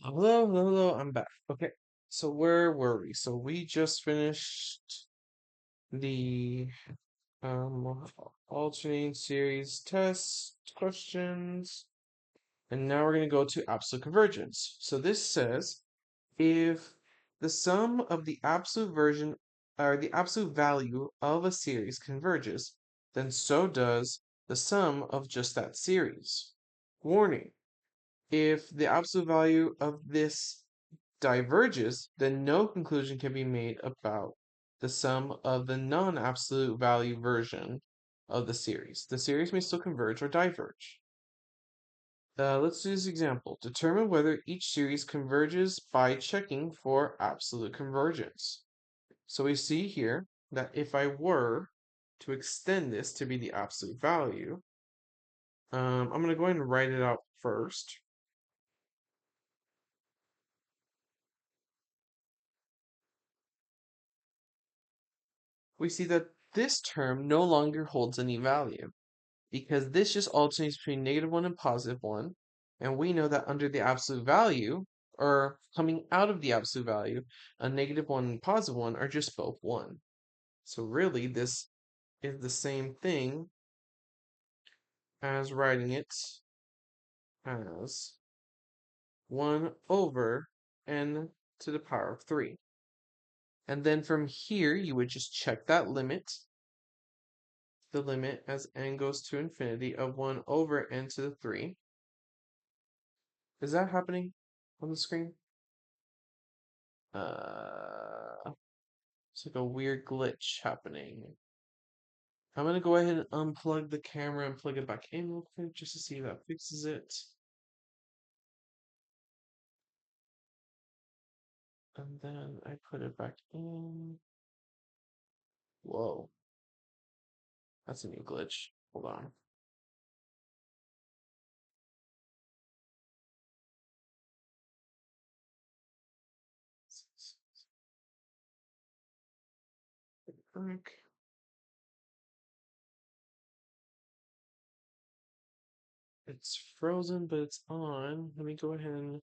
Hello, hello, hello, I'm back. Okay, so where were we? So we just finished the um alternating series test questions, and now we're gonna go to absolute convergence. So this says if the sum of the absolute version or the absolute value of a series converges, then so does the sum of just that series. Warning, if the absolute value of this diverges, then no conclusion can be made about the sum of the non-absolute value version of the series. The series may still converge or diverge. Let's do this example. Determine whether each series converges by checking for absolute convergence. So we see here that if I were to extend this to be the absolute value, I'm going to go ahead and write it out first. We see that this term no longer holds any value, because this just alternates between -1 and +1, and we know that under the absolute value, or coming out of the absolute value, a -1 and +1 are just both 1. So really, this is the same thing as writing it as 1 over n to the power of 3. And then from here, you would just check that limit, the limit as n goes to infinity of 1 over n to the 3. Is that happening on the screen? It's like a weird glitch happening. I'm gonna go ahead and unplug the camera and plug it back in real quick just to see if that fixes it. And then I put it back in. Whoa, that's a new glitch. Hold on. Back. It's frozen, but it's on. Let me go ahead and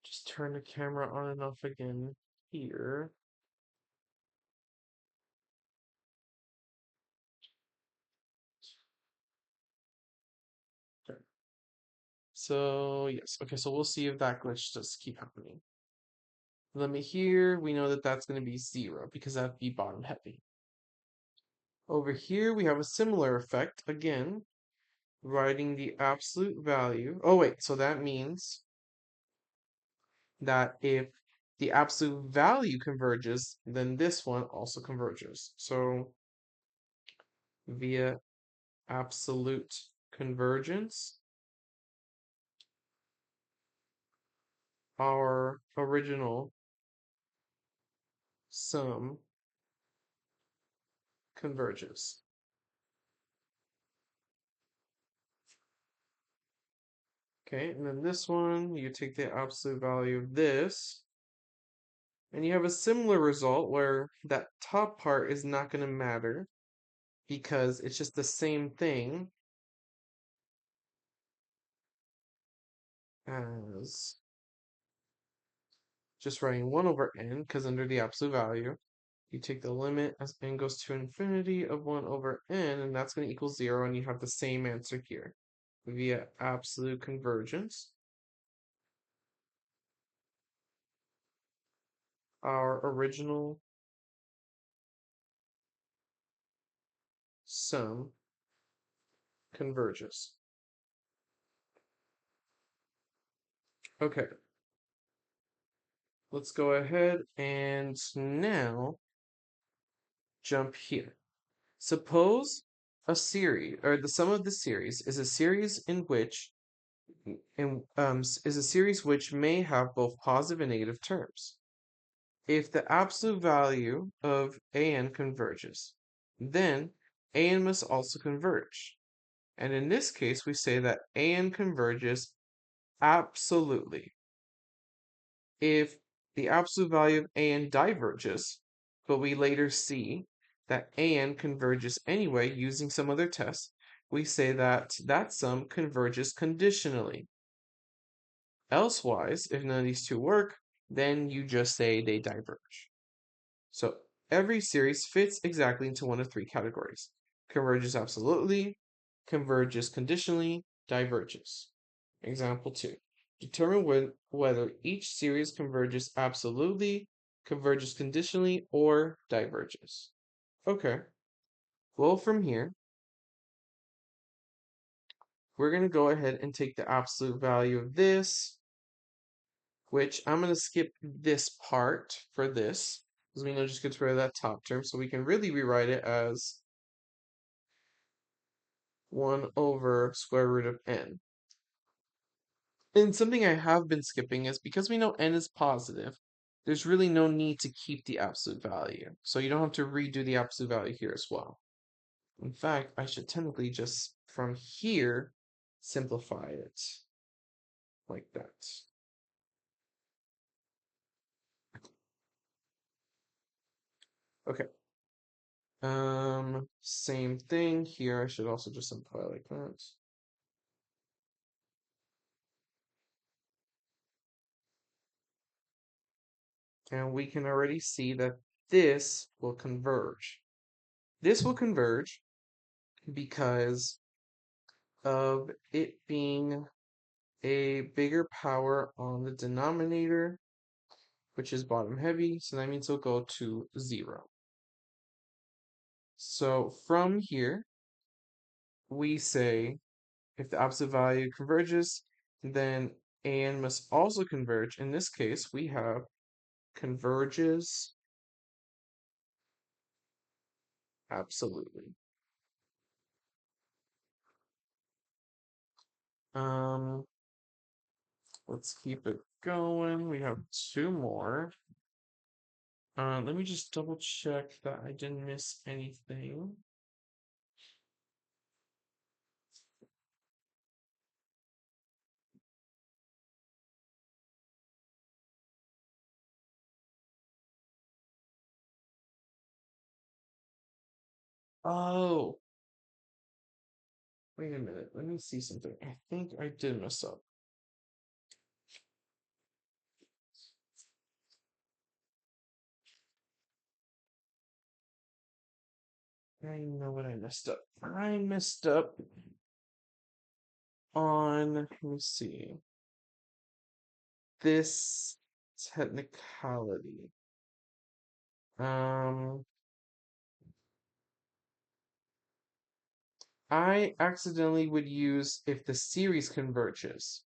just turn the camera on and off again here. Okay. So yes, okay, so we'll see if that glitch does keep happening. Limit here, we know that that's going to be 0 because that'd be bottom heavy. Over here, we have a similar effect. Again, writing the absolute value. Oh, wait, so that means that if the absolute value converges, then this one also converges. So via absolute convergence, our original sum converges. Okay, and then this one, you take the absolute value of this, and you have a similar result where that top part is not going to matter because it's just the same thing as just writing 1 over n, because under the absolute value, you take the limit as n goes to infinity of 1 over n, and that's going to equal 0, and you have the same answer here via absolute convergence. Our original sum converges. Okay, let's go ahead and now jump here. Suppose a series, or the sum of the series, is a series in which is a series which may have both positive and negative terms. If the absolute value of an converges, then an must also converge. And in this case, we say that an converges absolutely. If the absolute value of an diverges, but we later see that an converges anyway using some other test, we say that that sum converges conditionally. Elsewise, if none of these two work, then you just say they diverge. So every series fits exactly into one of three categories. Converges absolutely, converges conditionally, diverges. Example 2. Determine whether each series converges absolutely, converges conditionally, or diverges. Okay, well, from here, we're going to go ahead and take the absolute value of this, which I'm going to skip this part for this, because we know just gets rid of that top term, so we can really rewrite it as 1 over square root of n. And something I have been skipping is because we know n is positive, there's really no need to keep the absolute value. So you don't have to redo the absolute value here as well. In fact, I should technically just, from here, simplify it like that. Okay. Same thing here. I should also just simplify like that. And we can already see that this will converge. This will converge because of it being a bigger power on the denominator, which is bottom heavy, so that means it'll go to 0. So from here, we say if the absolute value converges, then an must also converge. In this case, we have converges absolutely. Um, let's keep it going. We have two more. Let me just double check that I didn't miss anything. Oh, wait a minute. Let me see something. I think I did mess up. I know what I messed up. I messed up on, let me see, this technicality. Um, I accidentally would use if the series converges,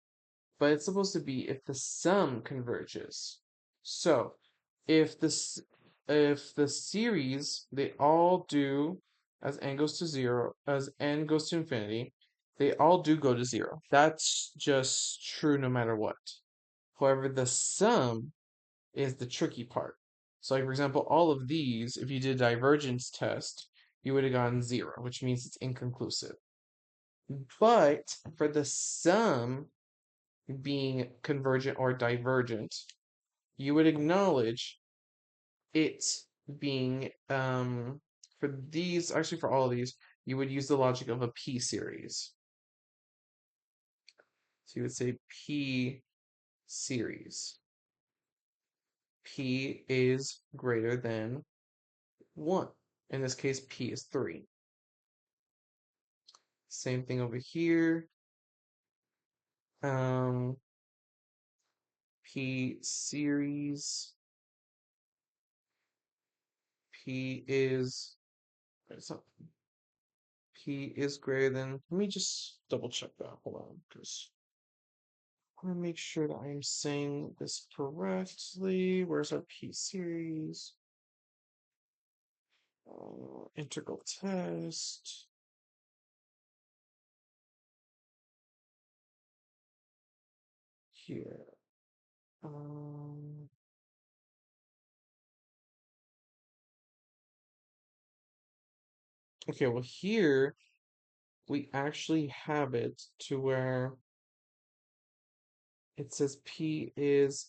but it's supposed to be if the sum converges. So, if this if the series they all do as n goes to 0, as n goes to infinity, they all do go to 0. That's just true no matter what. However, the sum is the tricky part. So, like for example, all of these, if you did a divergence test, you would have gotten 0, which means it's inconclusive. But for the sum being convergent or divergent, you would acknowledge it being for these, actually for all of these, you would use the logic of a p series. So you would say p series. P is greater than 1. In this case, p is 3. Same thing over here. Um, p series. P is, it's not, P is greater than, let me just double check that. Hold on, because I want to make sure that I'm saying this correctly. Where's our P series? Integral test. Here. Um, okay, well, here we actually have it to where it says P is,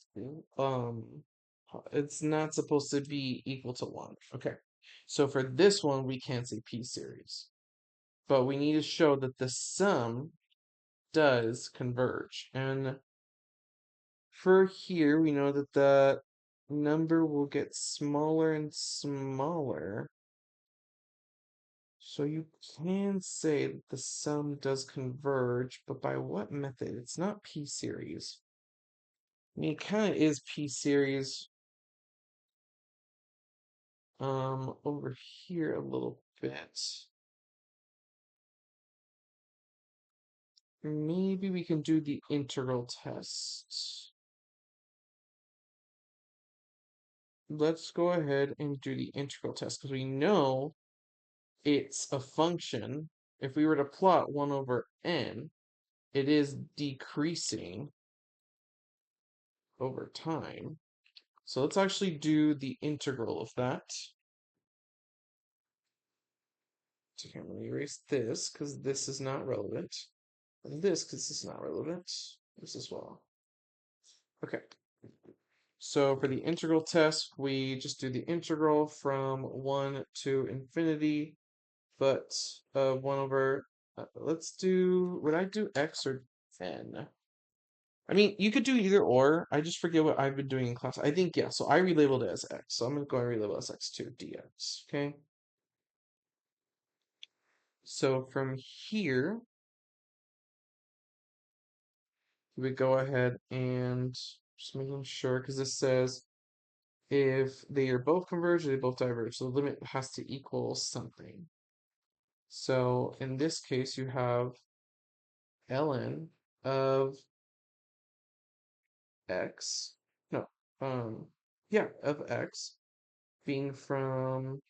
um, it's not supposed to be equal to 1. Okay, so for this one, we can't say P series. But we need to show that the sum does converge. And for here, we know that the number will get smaller and smaller. So you can say that the sum does converge, but by what method? It's not p-series. I mean, it kind of is p-series over here a little bit. Maybe we can do the integral test. Let's go ahead and do the integral test because we know it's a function. If we were to plot 1 over n, it is decreasing over time. So let's actually do the integral of that. So I'm going to erase this because this is not relevant. And this because this is not relevant. This as well. Okay. So for the integral test, we just do the integral from 1 to infinity, but 1 over, let's do, would I do x or n? I mean, you could do either or. I just forget what I've been doing in class. I think, yeah, so I relabeled it as x. So I'm going to go and relabel it as x2 dx, okay? So from here, we go ahead and just making sure, because this says if they are both converged or they both diverge, so the limit has to equal something. So in this case, you have ln of x, no, yeah, of x being from,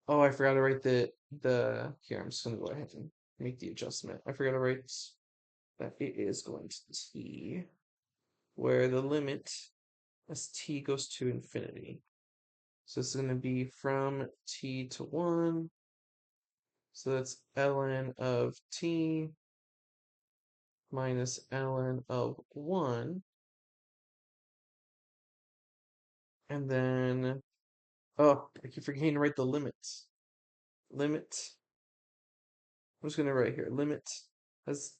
oh, I forgot to write here, I'm just gonna go ahead and make the adjustment. I forgot to write that it is going to t, where the limit as t goes to infinity. So it's going to be from t to 1. So that's ln of t minus ln of 1. And then, oh, I keep forgetting to write the limits. Limit, I'm just going to write here, limit as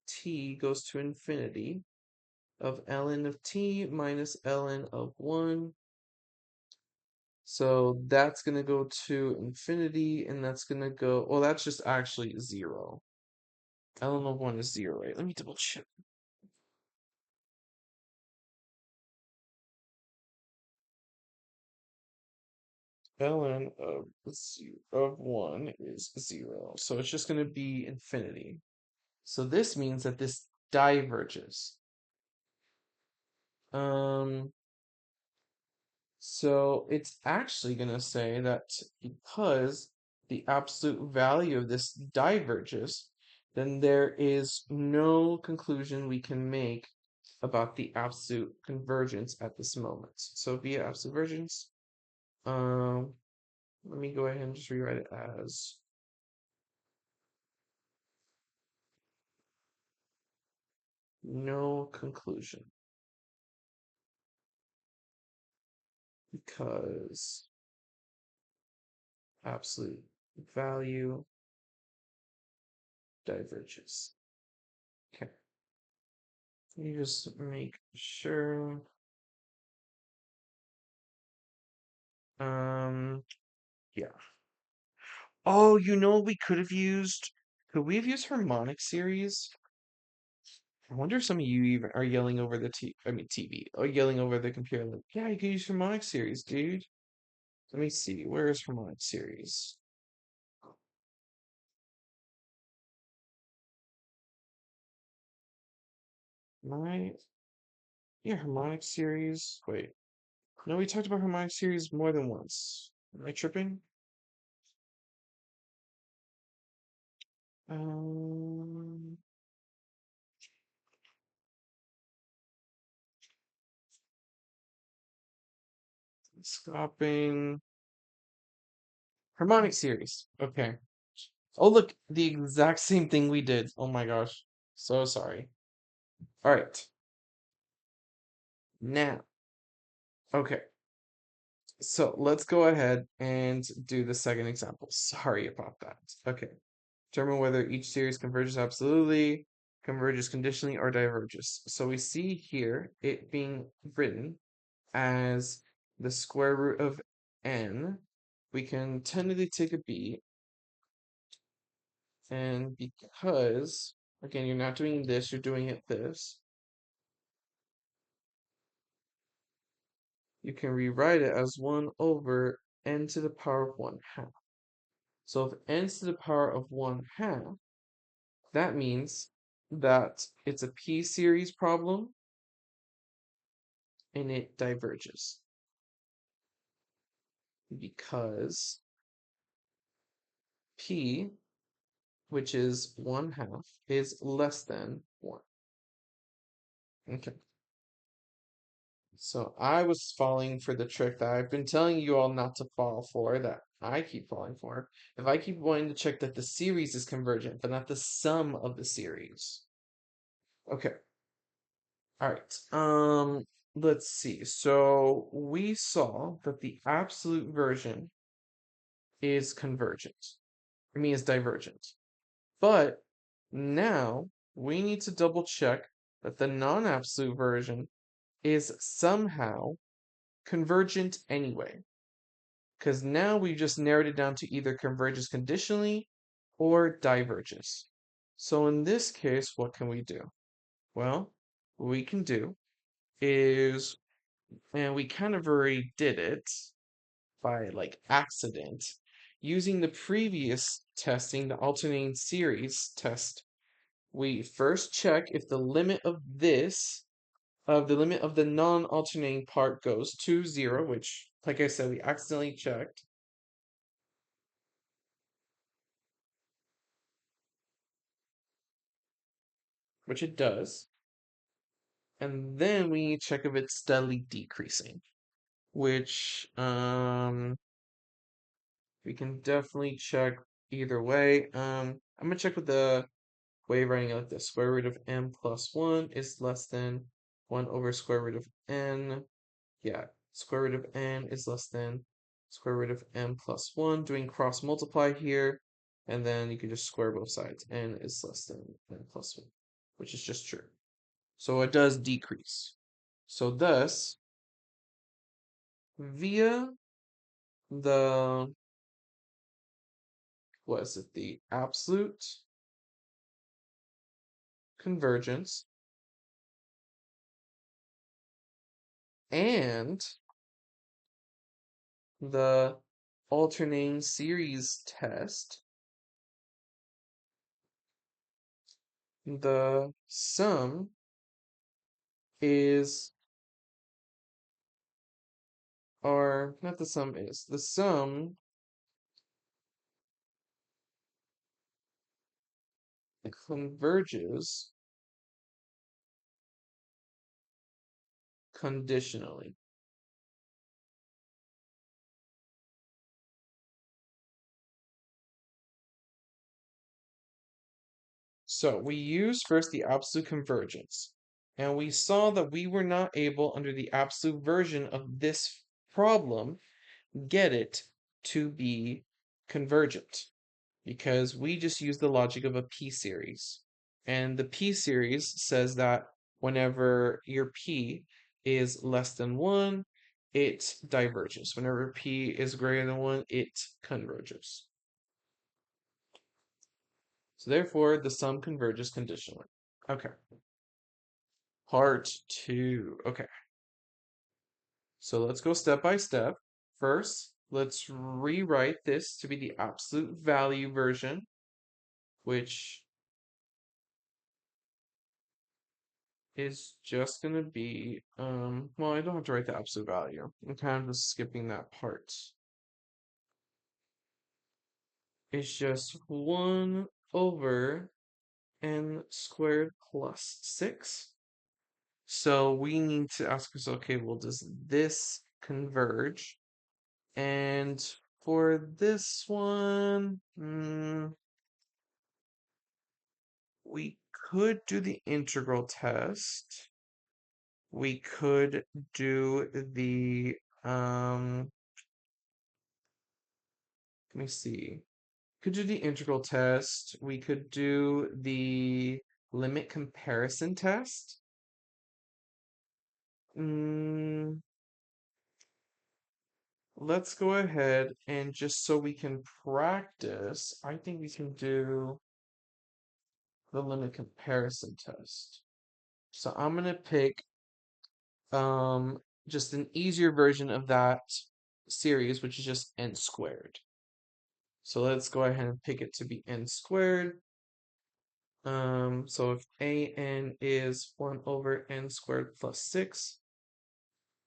t goes to infinity of ln of t minus ln of 1. So that's going to go to infinity, and that's going to go, well, that's just actually 0. ln of 1 is 0, right? Let me double check. ln of 1 is 0. So it's just going to be infinity. So this means that this diverges. Um, so it's actually going to say that because the absolute value of this diverges, then there is no conclusion we can make about the absolute convergence at this moment. So via absolute convergence, let me go ahead and just rewrite it as no conclusion because absolute value diverges. Okay. You just make sure. Yeah. Oh, you know what we could have used? Could we have used harmonic series? I wonder if some of you even are yelling over the TV, or yelling over the computer. Like, yeah, you could use harmonic series, dude. Let me see. Where is harmonic series? My, yeah, harmonic series. Wait. No, we talked about harmonic series more than once. Am I tripping? Um, Stopping harmonic series. Okay. Oh, look, the exact same thing we did. Oh my gosh. So sorry. All right. Now, okay. So let's go ahead and do the second example. Sorry about that. Okay. Determine whether each series converges absolutely. converges conditionally or diverges. So we see here it being written as the square root of n. We can tentatively take a b, and because, again, you're not doing this, you're doing it this, you can rewrite it as 1 over n to the power of 1 half. So if n to the power of 1 half, that means that it's a p-series problem and it diverges because p, which is 1 half, is less than 1. Okay. So I was falling for the trick that I've been telling you all not to fall for, that I keep falling for. If I keep wanting to check that the series is convergent, but not the sum of the series. Okay. All right. Let's see. So we saw that the absolute version is convergent. I mean, is divergent. But now we need to double check that the non-absolute version is somehow convergent anyway. Because now we just narrowed it down to either converges conditionally or diverges. So in this case, what can we do? Well, what we can do is, and we kind of already did it by like accident, using the previous testing, the alternating series test, we first check if the limit of this, of the limit of the non-alternating part goes to 0, which, like I said, we accidentally checked. Which it does. And then we need to check if it's steadily decreasing, which we can definitely check either way. I'm gonna check with the way of writing it like this. Square root of n plus 1 is less than 1 over square root of n. Yeah, square root of n is less than square root of n plus 1. Doing cross multiply here, and then you can just square both sides. N is less than n plus 1, which is just true. So it does decrease. So thus, via the, what is it, the absolute convergence and the alternating series test, the sum is, or not the sum is, the sum converges conditionally. So we used first the absolute convergence, and we saw that we were not able, under the absolute version of this problem, get it to be convergent because we just use the logic of a p-series. And the p-series says that whenever your p is less than 1, it diverges. Whenever p is greater than 1, it converges. So therefore, the sum converges conditionally. Okay. Part 2. Okay. So let's go step by step. First, let's rewrite this to be the absolute value version, which is just going to be, well, I don't have to write the absolute value. I'm kind of just skipping that part. It's just 1 over n squared plus 6. So we need to ask ourselves, okay, well, does this converge? And for this one, we could do the integral test. We could do the, let me see. Could do the integral test. We could do the limit comparison test. Mm, let's go ahead and just so we can practice, I think we can do the limit comparison test. So I'm gonna pick um just an easier version of that series, which is just n squared. So let's go ahead and pick it to be n squared. So if an is 1 over n squared plus 6,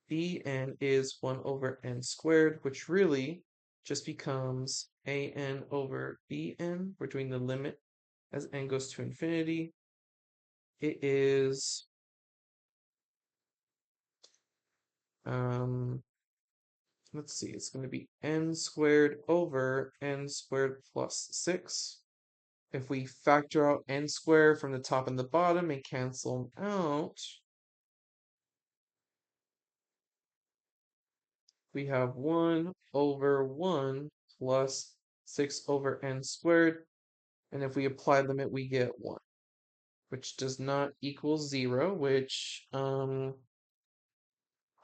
bn is 1 over n squared, which really just becomes an over bn. We're doing the limit as n goes to infinity. It is um let's see, it's going to be n squared over n squared plus 6. If we factor out n squared from the top and the bottom and cancel them out, we have 1 over 1 plus 6 over n squared. And if we apply limit, we get 1, which does not equal 0, which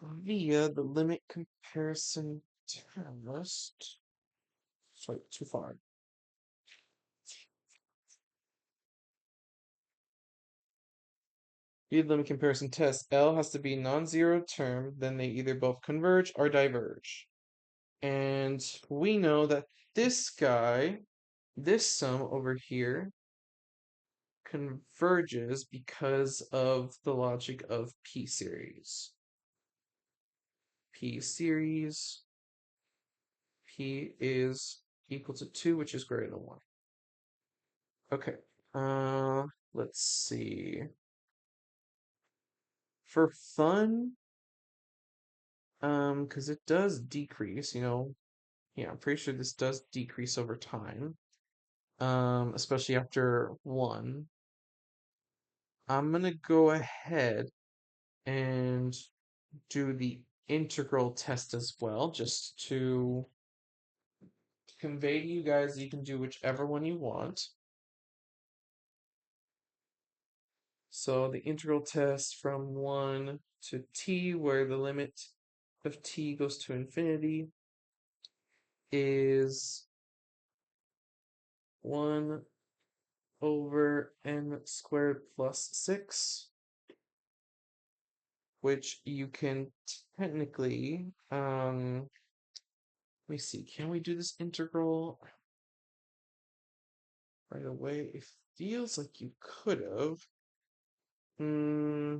via the limit comparison test. Sorry, too far. Via the limit comparison test, L has to be a non-zero term, then they either both converge or diverge. And we know that this guy, this sum over here, converges because of the logic of P series. P series, P is equal to 2, which is greater than 1. Okay, let's see. For fun, because it does decrease, yeah, I'm pretty sure this does decrease over time, especially after 1. I'm gonna go ahead and do the integral test as well, just to convey to you guys you can do whichever one you want. So the integral test from 1 to t, where the limit of t goes to infinity, is 1 over n squared plus 6, which you can technically, let me see, can we do this integral right away? It feels like you could have. Hmm.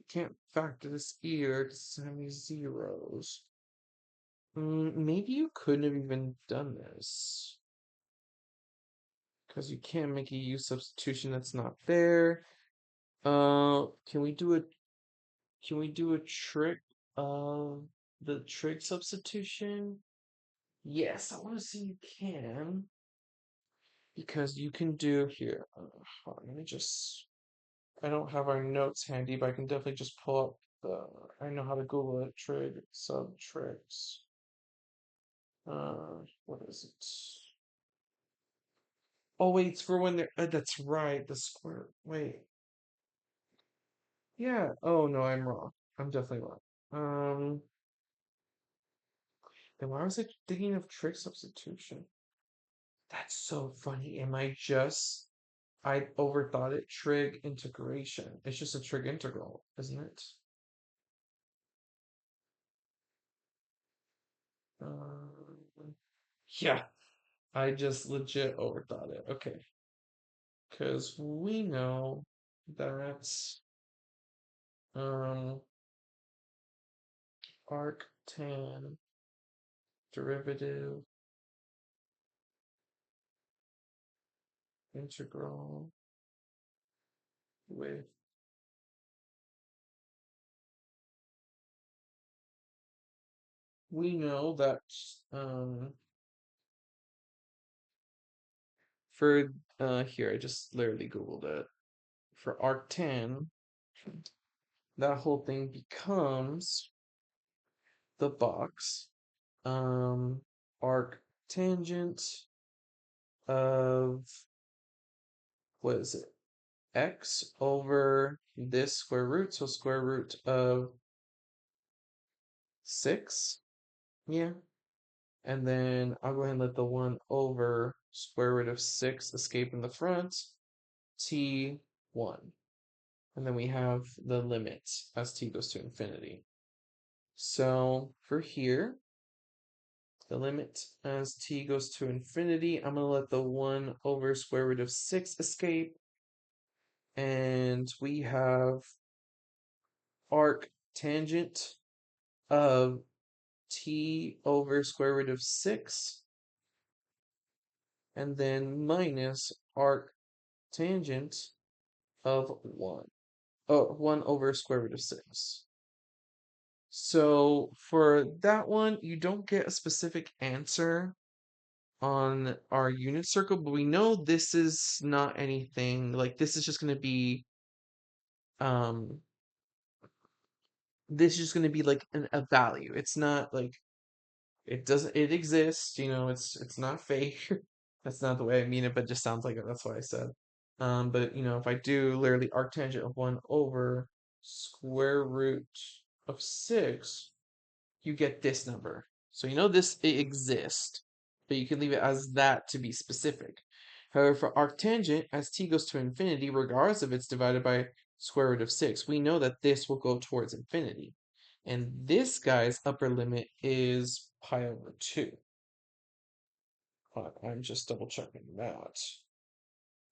Can't factor this either because it's how many zeros. Maybe you couldn't have even done this because you can't make a U substitution that's not there. Can we do a trick of the trig substitution? Yes, I want to see you can because you can do here. Hold on, let me just. I don't have our notes handy, but I can definitely just pull up the. I know how to Google it. Trig sub tricks. What is it? Oh wait, it's for when they're. That's right. The square. Wait. Yeah. Oh no, I'm wrong. I'm definitely wrong. Um. Then why was I thinking of trig substitution? That's so funny. I overthought it. Trig integration. It's just a trig integral, isn't it? Yeah. I just legit overthought it. Okay. Because we know that um arctan derivative integral with we know that um for here I just literally googled it. For arctan, that whole thing becomes the box arc tangent of, what is it? X over this square root, so square root of 6. Yeah. And then I'll go ahead and let the 1 over square root of 6 escape in the front, t1. And then we have the limit as t goes to infinity. So for here, the limit as t goes to infinity, I'm going to let the 1 over square root of 6 escape. And we have arc tangent of t over square root of 6, and then minus arc tangent of 1. Oh, 1 over square root of 6. So for that one, you don't get a specific answer on our unit circle, but we know this is not anything, like this is just going to be, um, this is just going to be like a value. It's not like, it exists, it's not fake. That's not the way I mean it, but it just sounds like it. That's what I said. But if I do literally arctangent of 1 over square root of 6, you get this number. So this it exists, but you can leave it as that to be specific. However, for arctangent, as t goes to infinity, regardless if it's divided by square root of 6, we know that this will go towards infinity. And this guy's upper limit is pi over 2. I'm just double checking that,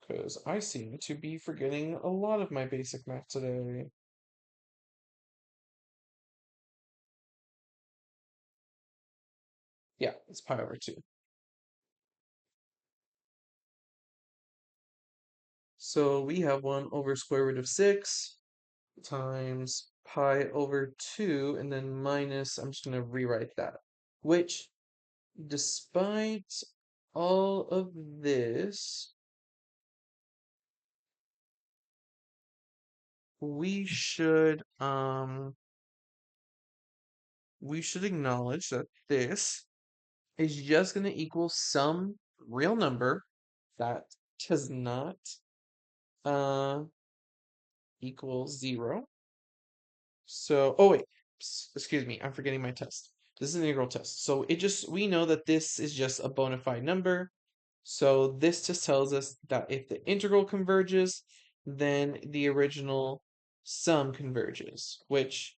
because I seem to be forgetting a lot of my basic math today. Yeah, it's pi over 2. So we have 1 over square root of 6 times pi over 2, and then minus, I'm just going to rewrite that, which, despite all of this, we should acknowledge that this is just going to equal some real number that does not uh equal 0. So, oh wait, excuse me, I'm forgetting my test. This is an integral test. So we know that this is just a bona fide number. So this just tells us that if the integral converges, then the original sum converges, which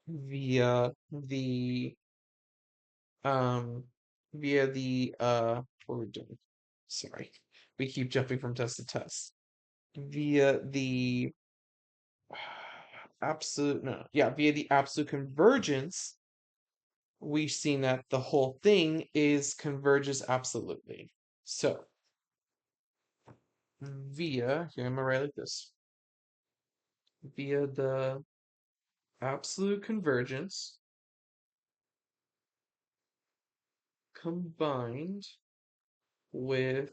via the um what we're doing. Sorry. We keep jumping from test to test. Via the via the absolute convergence, we've seen that the whole thing converges absolutely. So here I'm gonna write like this. Via the absolute convergence combined with,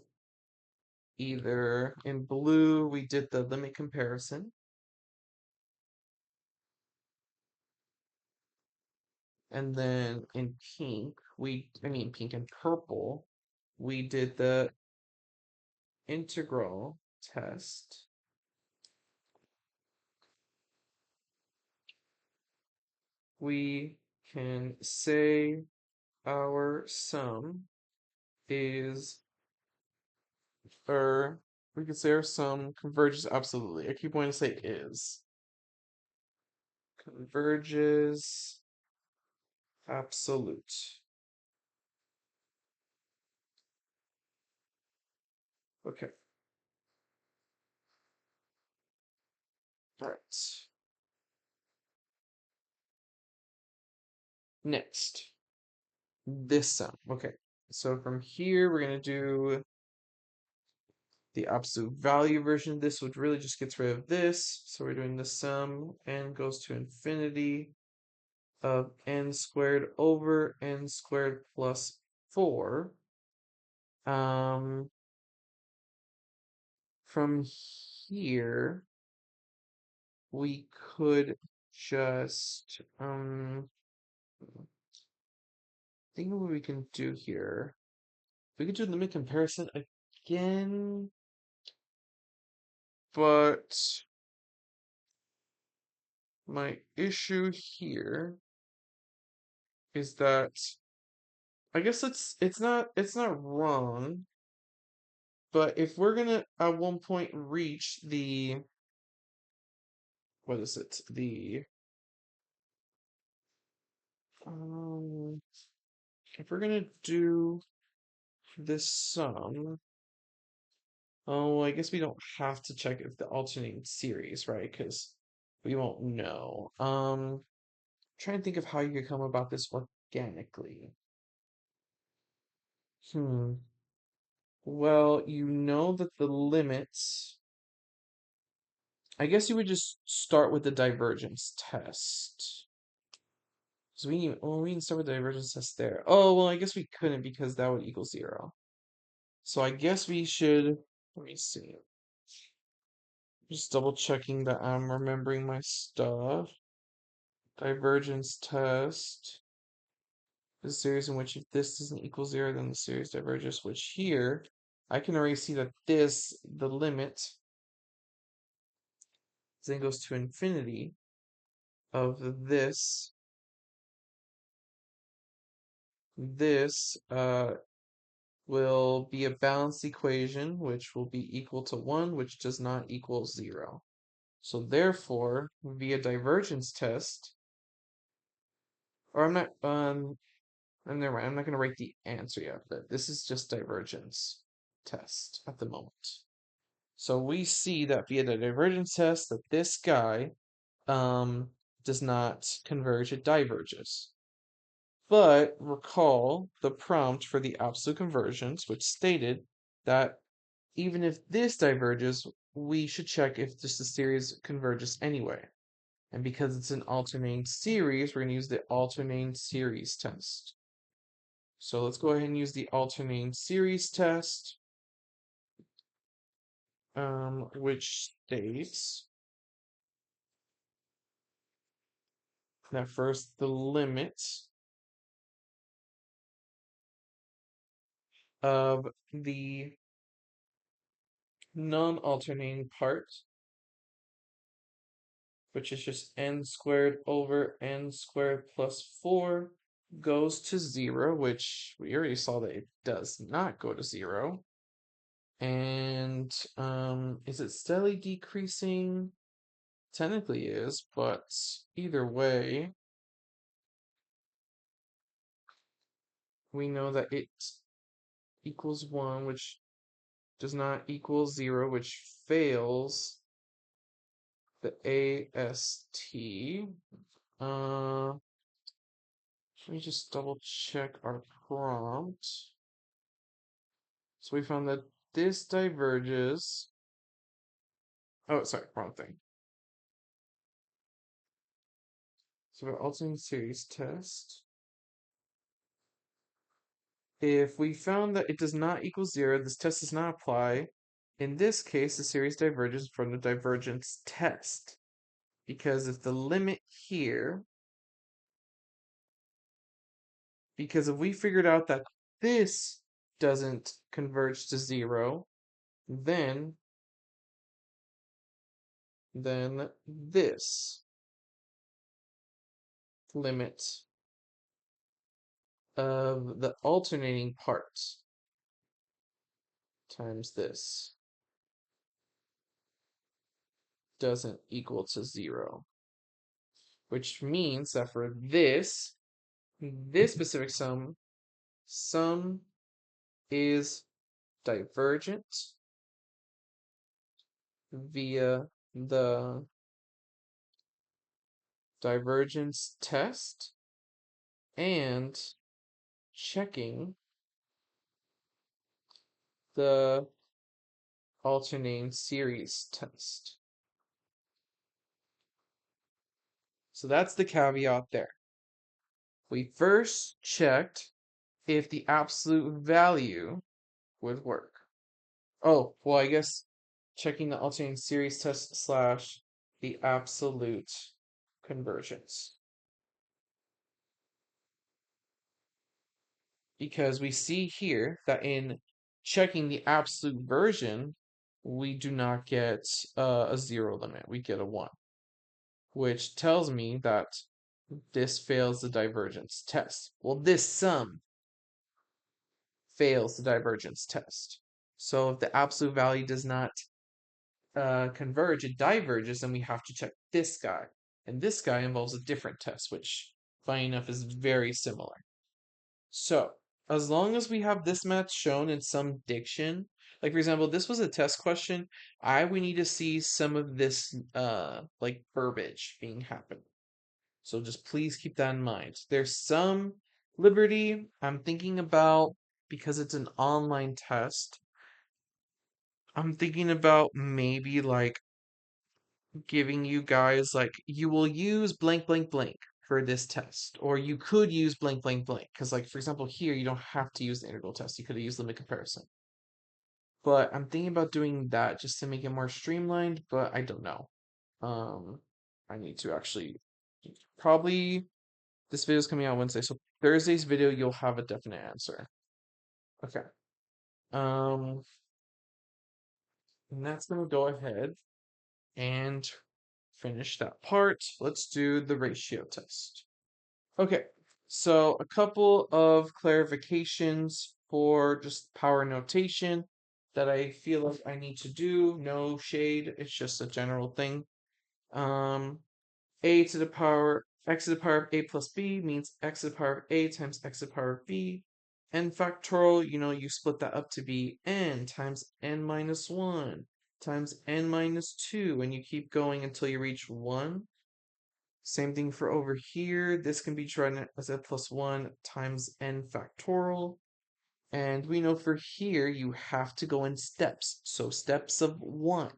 either in blue we did the limit comparison, and then in pink and purple, we did the integral test. We can say our sum is, or we could say our sum converges absolutely. I keep wanting to say is. Converges absolute. Okay. All right. Next, this sum. Okay. So from here, we're going to do the absolute value version. This would really just gets rid of this. So we're doing the sum, n goes to infinity of n squared over n squared plus 4. From here, we could just think of what we can do here. We could do limit comparison again, but my issue here is that I guess it's not wrong, but if we're gonna at one point reach the what is it? Um if we're gonna do this sum, oh, I guess we don't have to check if the alternating series, right? Because we won't know. Trying to think of how you could come about this organically. Hmm. Well, you know that the limits. I guess you would just start with the divergence test. So we can start with the divergence test there. Oh, well, I guess we couldn't because that would equal 0. So I guess we should, let me see. Just double checking that I'm remembering my stuff. Divergence test is a series in which if this doesn't equal 0, then the series diverges, which here, I can already see that the limit, then goes to infinity of this will be a balanced equation, which will be equal to 1, which does not equal 0. So therefore, via divergence test, or never mind, I'm not going to write the answer yet, but this is just divergence test at the moment. So we see that via the divergence test that this guy does not converge, it diverges. But recall the prompt for the absolute convergence, which stated that even if this diverges, we should check if just the series converges anyway. And because it's an alternating series, we're going to use the alternating series test. So let's go ahead and use the alternating series test, which states that first the limit of the non-alternating part, which is just n squared over n squared plus 4, goes to 0, which we already saw that it does not go to 0. And is it steadily decreasing? Technically is, but either way, we know that it equals 1, which does not equal 0, which fails the AST. Let me just double check our prompt. So we found that this diverges. Oh, sorry, wrong thing. So the alternating series test. If we found that it does not equal 0, this test does not apply. In this case, the series diverges from the divergence test. Because if the limit here, because if we figured out that this doesn't converge to 0, then this limit of the alternating part times this doesn't equal to 0. Which means that for this specific sum is divergent via the divergence test and checking the alternating series test. So that's the caveat there. We first checked if the absolute value would work. Oh, well, I guess checking the alternating series test slash the absolute convergence. Because we see here that in checking the absolute version, we do not get a zero limit. We get a 1, which tells me that this fails the divergence test. Well, this sum fails the divergence test. So if the absolute value does not converge, it diverges, then we have to check this guy. And this guy involves a different test, which, funny enough, is very similar. So, as long as we have this match shown in some diction, like for example, this was a test question, we need to see some of this like verbiage being happened. So just please keep that in mind. There's some liberty I'm thinking about because it's an online test. I'm thinking about maybe like giving you guys like you will use blank blank blank for this test, or you could use blank blank blank because like for example here you don't have to use the integral test, you could have used limit comparison, but I'm thinking about doing that just to make it more streamlined, but I don't know. um I need to actually probably this video is coming out Wednesday, so Thursday's video you'll have a definite answer. Okay. um and that's gonna go ahead and finish that part. Let's do the ratio test. Okay, so a couple of clarifications for just power notation that I feel like I need to do. No shade, it's just a general thing. Um, a to the power, x to the power of a plus b means x to the power of a times x to the power of b. N factorial, you split that up to be n times n minus 1 times n minus 2, and you keep going until you reach 1. Same thing for over here. This can be written as n plus 1 times n factorial. And we know for here, you have to go in steps. So steps of 1.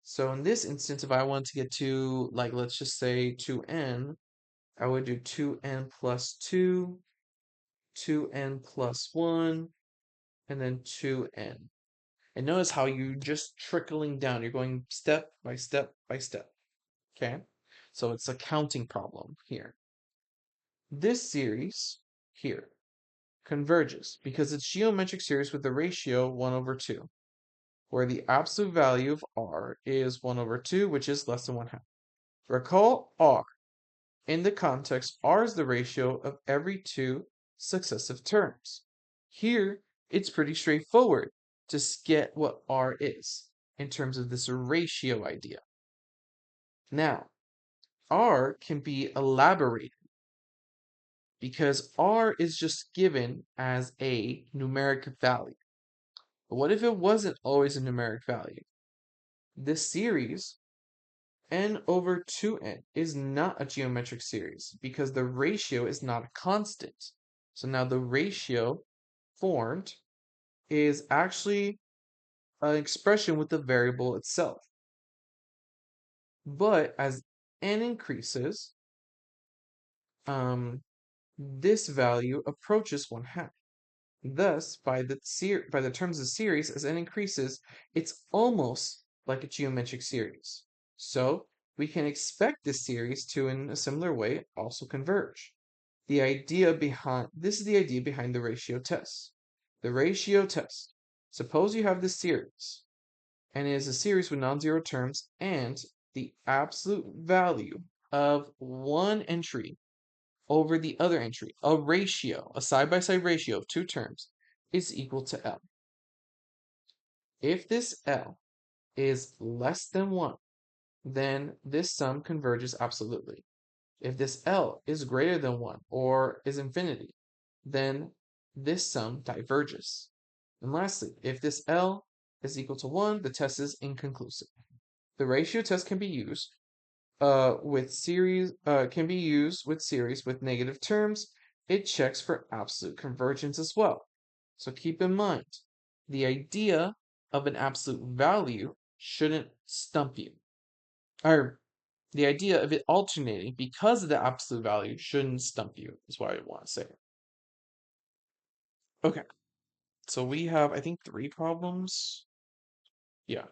So in this instance, if I want to get to, like, let's just say 2n, I would do 2n plus 2, 2n plus 1, and then 2n. And notice how you're just trickling down. You're going step by step by step. Okay? So it's a counting problem here. This series here converges because it's geometric series with the ratio 1 over 2, where the absolute value of r is 1 over 2, which is less than 1/2. Recall r. In the context, r is the ratio of every two successive terms. Here, it's pretty straightforward to get what r is in terms of this ratio idea. Now, r can be elaborated because r is just given as a numeric value. But what if it wasn't always a numeric value? This series, n over 2n, is not a geometric series because the ratio is not a constant. So now the ratio formed is actually an expression with the variable itself. But as n increases, this value approaches 1/2. Thus, by the terms of the series, as n increases, it's almost like a geometric series. So we can expect this series to, in a similar way, also converge. This is the idea behind the ratio test. The ratio test. Suppose you have this series, and it is a series with non-zero terms, and the absolute value of one entry over the other entry, a side-by-side ratio of two terms, is equal to L. If this L is less than 1, then this sum converges absolutely. If this L is greater than 1 or is infinity, then this sum diverges. And lastly, if this L is equal to 1, the test is inconclusive. The ratio test can be used with series with negative terms. It checks for absolute convergence as well. So keep in mind, the idea of an absolute value shouldn't stump you. Or the idea of it alternating because of the absolute value shouldn't stump you, is what I want to say. Okay, so we have, I think, 3 problems. Yeah.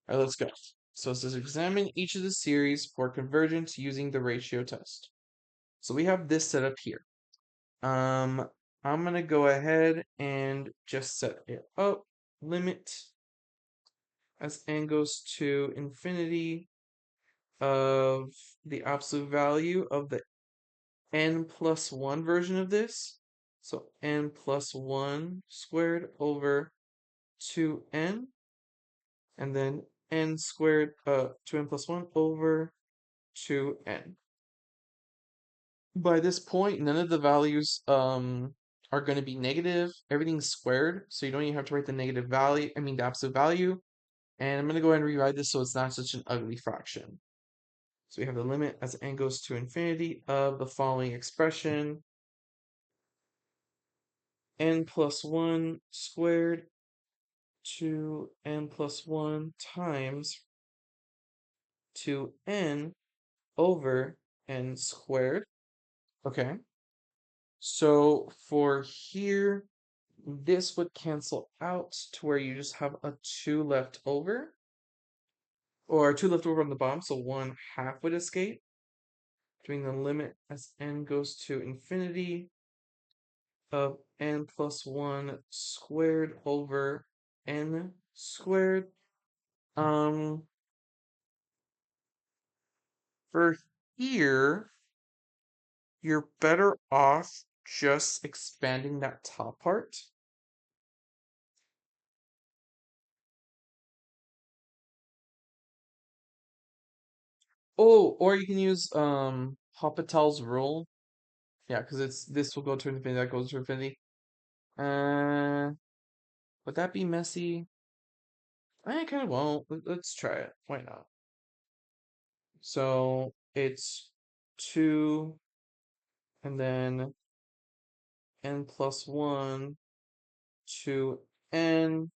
All right, let's go. So it says examine each of the series for convergence using the ratio test. So we have this set up here. I'm going to go ahead and just set it up. Limit as n goes to infinity of the absolute value of the n plus 1 version of this. So n plus 1 squared over 2n, and then n squared, 2n plus 1 over 2n. By this point, none of the values are going to be negative. Everything's squared, so you don't even have to write the negative value, the absolute value. And I'm going to go ahead and rewrite this so it's not such an ugly fraction. So we have the limit as n goes to infinity of the following expression, n plus 1 squared to n plus 1 times 2n over n squared. Okay, so for here, this would cancel out to where you just have a 2 left over, or 2 left over on the bottom, so 1/2 would escape. Doing the limit as n goes to infinity of n plus 1 squared over n squared. For here, you're better off just expanding that top part. Oh, or you can use Hopital's rule. Yeah, because this will go to infinity, that goes to infinity. Uh, would that be messy? I kind of won't. Let's try it. Why not? So it's 2 and then n plus 1 to n.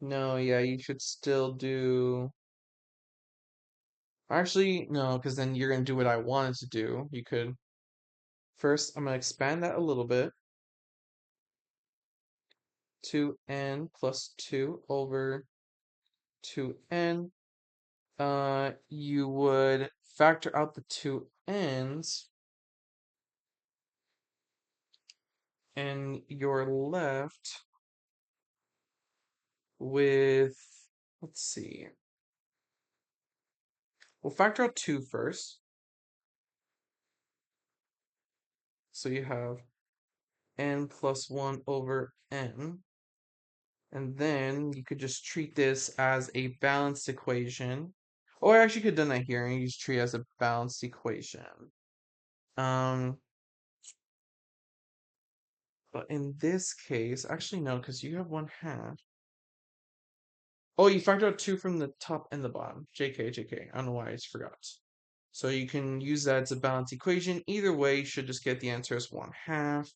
No, yeah, you should still do. Actually, no, because then you're going to do what I wanted to do. You could. First, I'm going to expand that a little bit. 2n plus 2 over 2n. You would factor out the two n's, and you're left with, let's see, we'll factor out 2 first. So you have n plus 1 over n. And then you could just treat this as a balanced equation. Or I actually could have done that here and just treat it as a balanced equation. Um, but in this case, actually no, because you have 1/2. Oh, you factor out 2 from the top and the bottom. JK, JK. I don't know why I just forgot. So you can use that as a balanced equation. Either way, you should just get the answer as 1/2.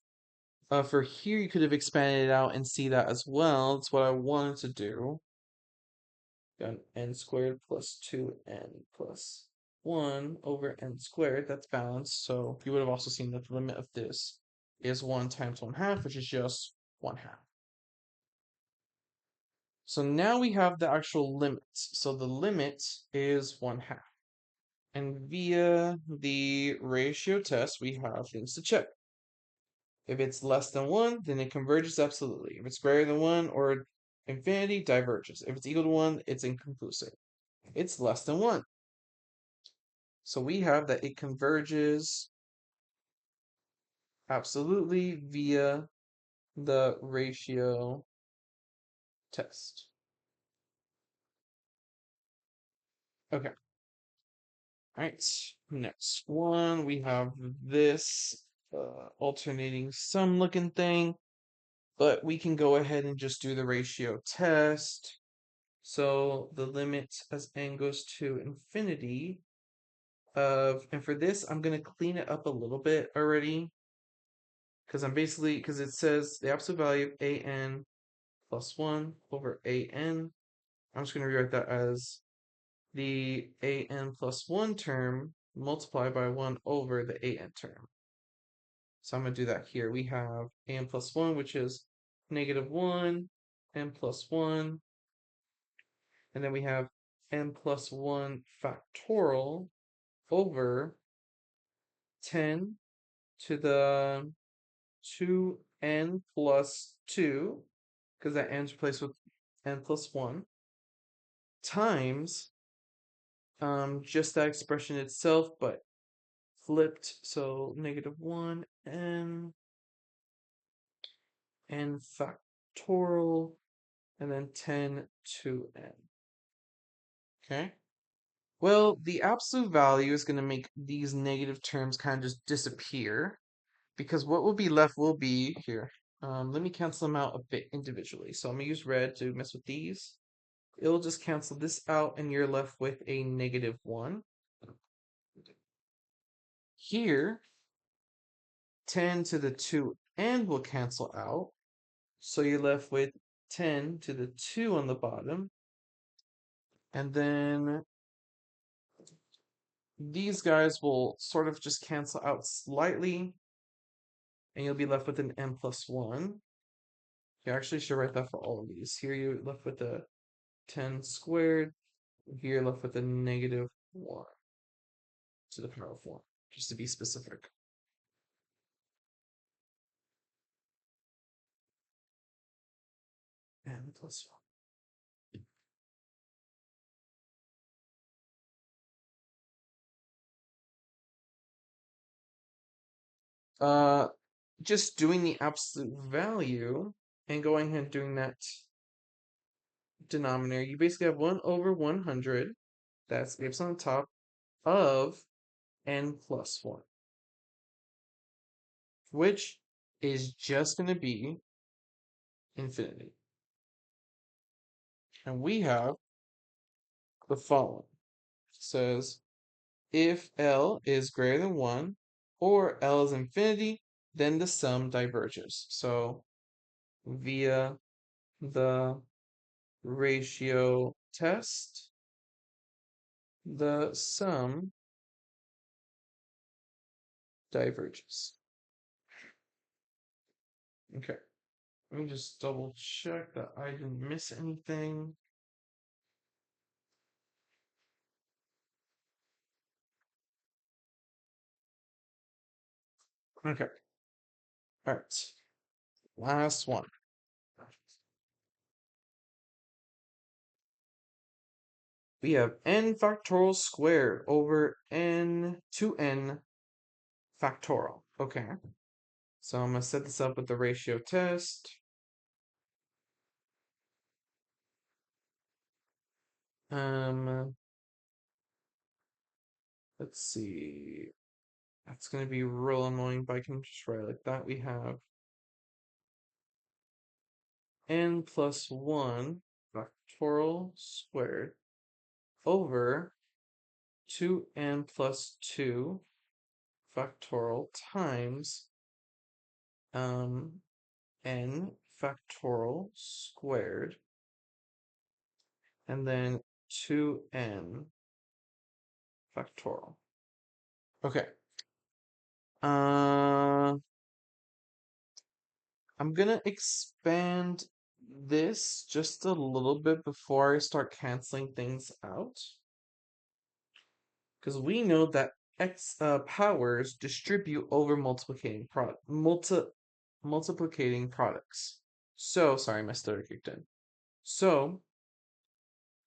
For here, you could have expanded it out and see that as well. That's what I wanted to do. Got n squared plus 2n plus 1 over n squared. That's balanced. So you would have also seen that the limit of this is 1 times 1/2, which is just 1/2. So now we have the actual limits. So the limit is 1/2. And via the ratio test, we have things to check. If it's less than 1, then it converges absolutely. If it's greater than 1 or infinity, diverges. If it's equal to 1, it's inconclusive. It's less than 1. So we have that it converges absolutely via the ratio test. Okay. All right. Next one, we have this alternating sum looking thing, but we can go ahead and just do the ratio test. So the limit as n goes to infinity and for this, I'm going to clean it up a little bit already. Because it says the absolute value of an plus 1 over an. I'm just going to rewrite that as the an plus 1 term multiplied by 1 over the an term. So I'm going to do that here. We have an plus 1, which is -1, n plus 1, and then we have n plus 1 factorial over 10 to the 2n plus 2, because that n's replaced with n plus 1, times just that expression itself, but flipped. So -1 n factorial, and then 10 to n. Okay? Well, the absolute value is going to make these negative terms kind of just disappear, because what will be left will be here. Let me cancel them out a bit individually. So I'm going to use red to mess with these. It'll just cancel this out, and you're left with a -1. Here, 10 to the 2n will cancel out. So you're left with 10 to the 2 on the bottom. And then these guys will sort of just cancel out slightly, and you'll be left with an n plus 1. You actually should write that for all of these. Here you're left with a 10 squared. Here you're left with a -1 to the power of 1, just to be specific. N plus 1. Just doing the absolute value and going ahead and doing that denominator, you basically have 1 over 100, that's the epsilon on top, of n plus 1, which is just going to be infinity. And we have the following. It says, if L is greater than 1 or L is infinity, then the sum diverges. So via the ratio test, the sum diverges. Okay, let me just double check that I didn't miss anything. Okay, all right, last one. We have n factorial squared over n 2n factorial. Okay, so I'm going to set this up with the ratio test. Let's see. That's going to be real annoying, but I can just write it like that. We have n plus 1 factorial squared over 2n plus 2 factorial times n factorial squared, and then 2n factorial. Okay. I'm gonna expand this just a little bit before I start canceling things out, because we know that powers distribute over multiplicating products. So sorry, my stutter kicked in. So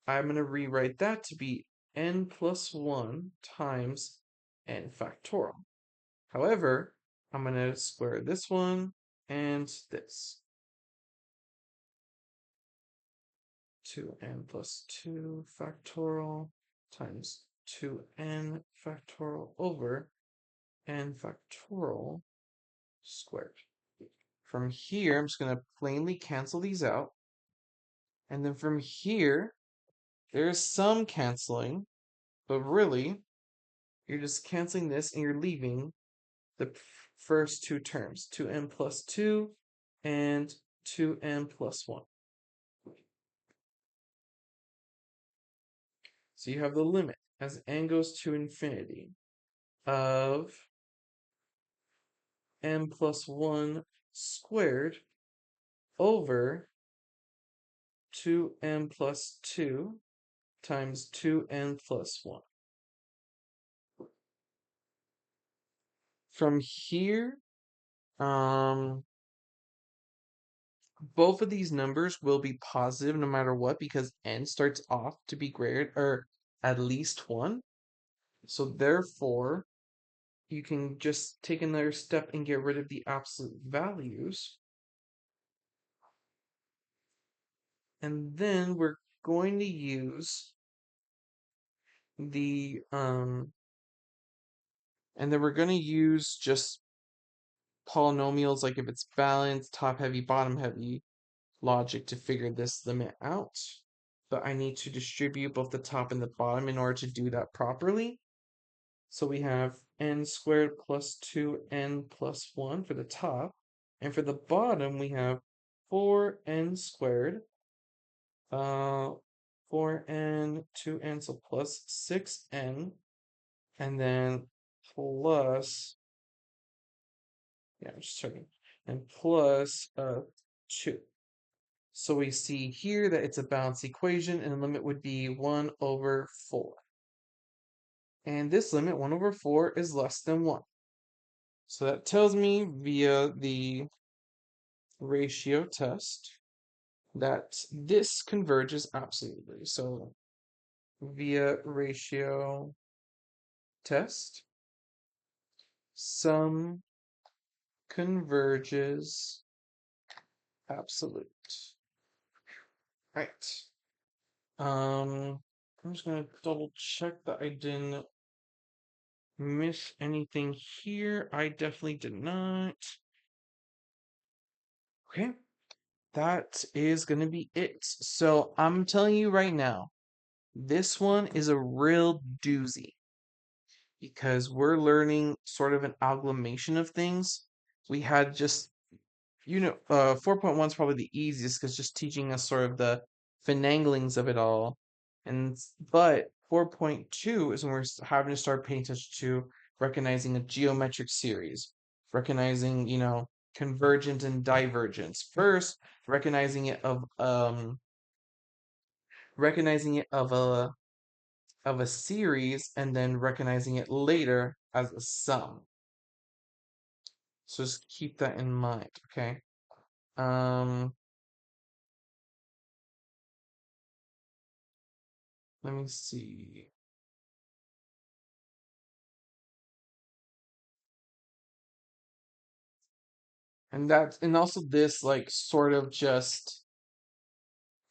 I'm gonna rewrite that to be n plus 1 times n factorial. However, I'm gonna square this one and this. 2n plus 2 factorial times 2n factorial over n factorial squared. From here, I'm just going to plainly cancel these out. And then from here, there's some canceling, but really, you're just canceling this and you're leaving the first two terms, 2n plus 2 and 2n plus 1. So you have the limit as n goes to infinity of n plus 1 squared over 2n plus 2 times 2n plus 1. From here, Um, both of these numbers will be positive no matter what because n starts off to be greater or at least 1. So therefore, you can just take another step and get rid of the absolute values. And then we're going to use the and then we're going to use just polynomials, like if it's balanced, top heavy, bottom heavy logic to figure this limit out. But I need to distribute both the top and the bottom in order to do that properly. So we have n squared plus 2n plus 1 for the top. And for the bottom, we have 4n squared, uh, 4n, 2n, so plus 6n, and then plus, yeah, I'm just checking, and plus 2. So we see here that it's a balanced equation, and the limit would be 1 over 4. And this limit, 1 over 4, is less than 1. So that tells me via the ratio test that this converges absolutely. So via ratio test, sum converges absolute. Right. I'm just gonna double check that I didn't miss anything here. I definitely did not. Okay, that is gonna be it. So I'm telling you right now, this one is a real doozy because we're learning sort of an amalgamation of things. We had just, 4.1 is probably the easiest because just teaching us sort of the finanglings of it all. But 4.2 is when we're having to start paying attention to recognizing a geometric series, recognizing, convergent and divergence. First, recognizing it of recognizing it of a series and then recognizing it later as a sum. So just keep that in mind, okay? Um, Let me see. And also this like sort of just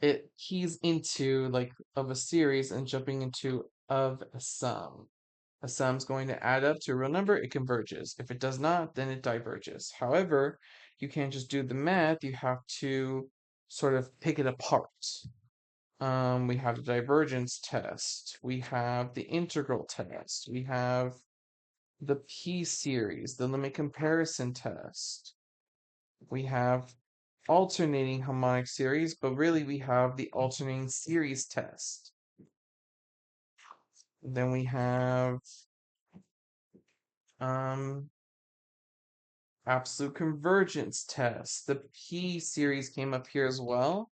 it keys into like of a series and jumping into of a sum. A sum's going to add up to a real number, it converges. If it does not, then it diverges. However, you can't just do the math, you have to sort of pick it apart. We have the divergence test, we have the integral test, we have the p-series, the limit comparison test. We have alternating harmonic series, but really we have the alternating series test. Then we have um, absolute convergence test. The p-series came up here as well,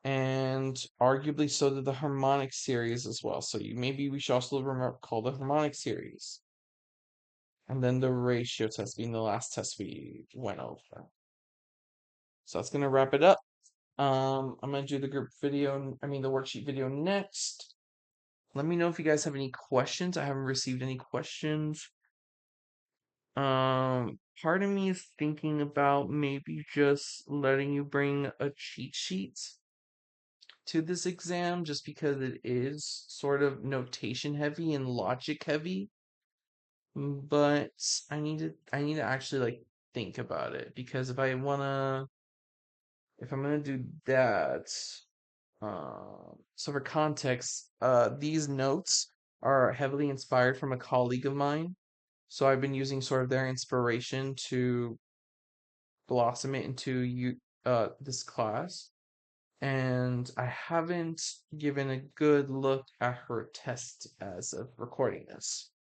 and arguably so did the harmonic series as well. So maybe we should also remember call the harmonic series. And then the ratio test being the last test we went over. So that's gonna wrap it up. I'm gonna do the group video, I mean the worksheet video next. Let me know if you guys have any questions. I haven't received any questions. Part of me is thinking about maybe just letting you bring a cheat sheet to this exam just because it is sort of notation heavy and logic heavy. But I need to actually like think about it because if I'm gonna do that, so for context, these notes are heavily inspired from a colleague of mine. So I've been using sort of their inspiration to blossom it into this class. And I haven't given a good look at her test as of recording this.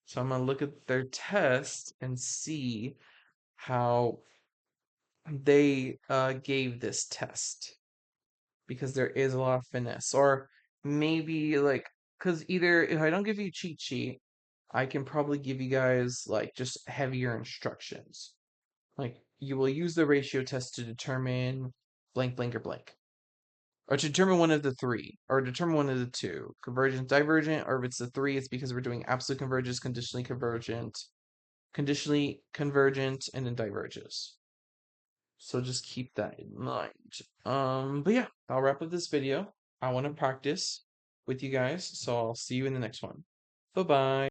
So I'm gonna look at their test and see how they gave this test because there is a lot of finesse. Or maybe like, because either if I don't give you a cheat sheet, I can probably give you guys like just heavier instructions. Like, you will use the ratio test to determine blank, blank, or blank. Or to determine one of the three, or determine one of the two. Convergent, divergent, or if it's the three, it's because we're doing absolute convergence, conditionally convergent, and then diverges. So just keep that in mind. But yeah, I'll wrap up this video. I want to practice with you guys, so I'll see you in the next one. Bye-bye.